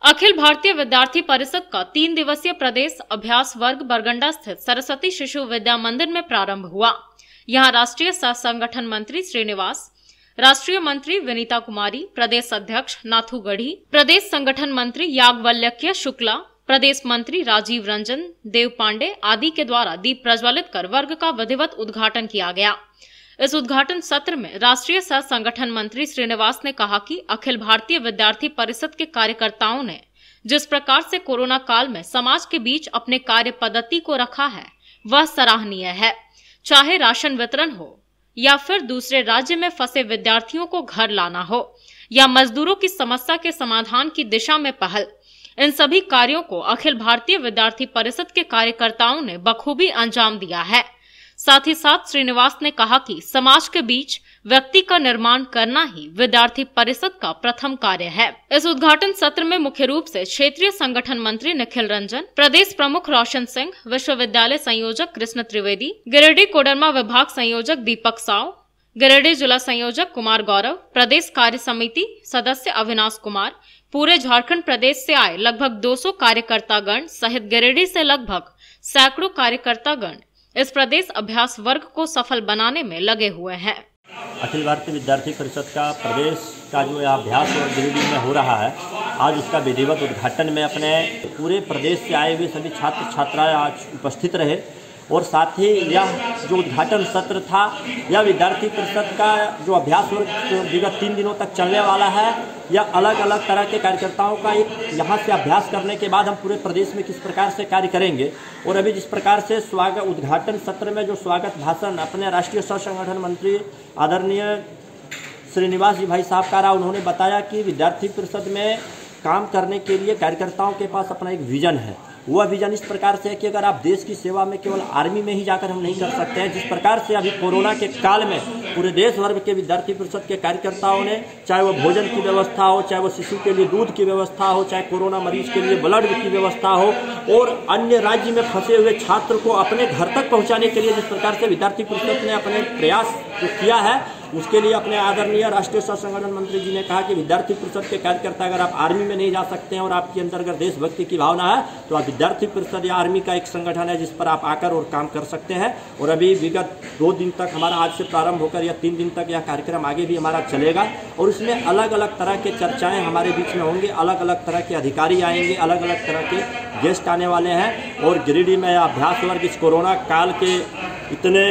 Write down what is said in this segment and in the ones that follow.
अखिल भारतीय विद्यार्थी परिषद का 3 दिवसीय प्रदेश अभ्यास वर्ग बरगंडा स्थित सरस्वती शिशु विद्या मंदिर में प्रारंभ हुआ। यहां राष्ट्रीय सह संगठन मंत्री श्रीनिवास, राष्ट्रीय मंत्री विनीता कुमारी, प्रदेश अध्यक्ष नाथू गढ़ी, प्रदेश संगठन मंत्री याज्ञवल्क्य शुक्ला, प्रदेश मंत्री राजीव रंजन देव पांडे आदि के द्वारा दीप प्रज्वलित कर वर्ग का विधिवत उद्घाटन किया गया। इस उद्घाटन सत्र में राष्ट्रीय सह संगठन मंत्री श्रीनिवास ने कहा कि अखिल भारतीय विद्यार्थी परिषद के कार्यकर्ताओं ने जिस प्रकार से कोरोना काल में समाज के बीच अपने कार्य पद्धति को रखा है वह सराहनीय है। चाहे राशन वितरण हो या फिर दूसरे राज्य में फंसे विद्यार्थियों को घर लाना हो या मजदूरों की समस्या के समाधान की दिशा में पहल, इन सभी कार्यों को अखिल भारतीय विद्यार्थी परिषद के कार्यकर्ताओं ने बखूबी अंजाम दिया है। साथ ही साथ श्रीनिवास ने कहा कि समाज के बीच व्यक्ति का निर्माण करना ही विद्यार्थी परिषद का प्रथम कार्य है। इस उद्घाटन सत्र में मुख्य रूप से क्षेत्रीय संगठन मंत्री निखिल रंजन, प्रदेश प्रमुख रोशन सिंह, विश्वविद्यालय संयोजक कृष्ण त्रिवेदी, गिरिडीह कोडरमा विभाग संयोजक दीपक साव, गिरिडीह जिला संयोजक कुमार गौरव, प्रदेश कार्य समिति सदस्य अविनाश कुमार, पूरे झारखंड प्रदेश से आए लगभग 200 कार्यकर्तागण सहित गिरिडीह से लगभग सैकड़ों कार्यकर्तागण इस प्रदेश अभ्यास वर्ग को सफल बनाने में लगे हुए हैं। अखिल भारतीय विद्यार्थी परिषद का प्रदेश का जो अभ्यास वर्ग गिरिडीह में हो रहा है, आज उसका विधिवत उद्घाटन में अपने पूरे प्रदेश से आए हुए सभी छात्र छात्राएं आज उपस्थित रहे और साथ ही यह जो उद्घाटन सत्र था यह विद्यार्थी परिषद का जो अभ्यास वर्ग विगत 3 दिनों तक चलने वाला है, यह अलग अलग तरह के कार्यकर्ताओं का एक यहाँ से अभ्यास करने के बाद हम पूरे प्रदेश में किस प्रकार से कार्य करेंगे। और अभी जिस प्रकार से स्वागत उद्घाटन सत्र में जो स्वागत भाषण अपने राष्ट्रीय सह संगठन मंत्री आदरणीय श्रीनिवास जी भाई साहब का रहा, उन्होंने बताया कि विद्यार्थी परिषद में काम करने के लिए कार्यकर्ताओं के पास अपना एक विजन है। वह विजन इस प्रकार से है कि अगर आप देश की सेवा में केवल आर्मी में ही जाकर हम नहीं कर सकते हैं, जिस प्रकार से अभी कोरोना के काल में पूरे देश भर के विद्यार्थी परिषद के कार्यकर्ताओं ने, चाहे वो भोजन की व्यवस्था हो, चाहे वो शिशु के लिए दूध की व्यवस्था हो, चाहे कोरोना मरीज के लिए ब्लड की व्यवस्था हो और अन्य राज्य में फंसे हुए छात्र को अपने घर तक पहुंचाने के लिए जिस प्रकार से विद्यार्थी परिषद ने अपने प्रयास जो किया है, उसके लिए अपने आदरणीय राष्ट्रीय सह संगठन मंत्री जी ने कहा कि विद्यार्थी परिषद के कार्यकर्ता अगर आप आर्मी में नहीं जा सकते हैं और आपके अंदर अगर देशभक्ति की भावना है तो आप विद्यार्थी परिषद या आर्मी का एक संगठन है जिस पर आप आकर और काम कर सकते हैं। और अभी विगत 2 दिन तक हमारा आज से प्रारंभ होकर या 3 दिन तक यह कार्यक्रम आगे भी हमारा चलेगा और इसमें अलग अलग तरह के चर्चाएं हमारे बीच में होंगे, अलग अलग तरह के अधिकारी आएंगे, अलग अलग तरह के गेस्ट आने वाले हैं। और गिरिडीह में अभ्यास वर्ग इस कोरोना काल के इतने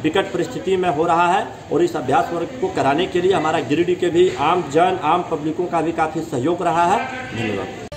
विकट परिस्थिति में हो रहा है और इस अभ्यास वर्ग को कराने के लिए हमारा गिरिडीह के भी आम जन, आम पब्लिकों का भी काफ़ी सहयोग रहा है। धन्यवाद।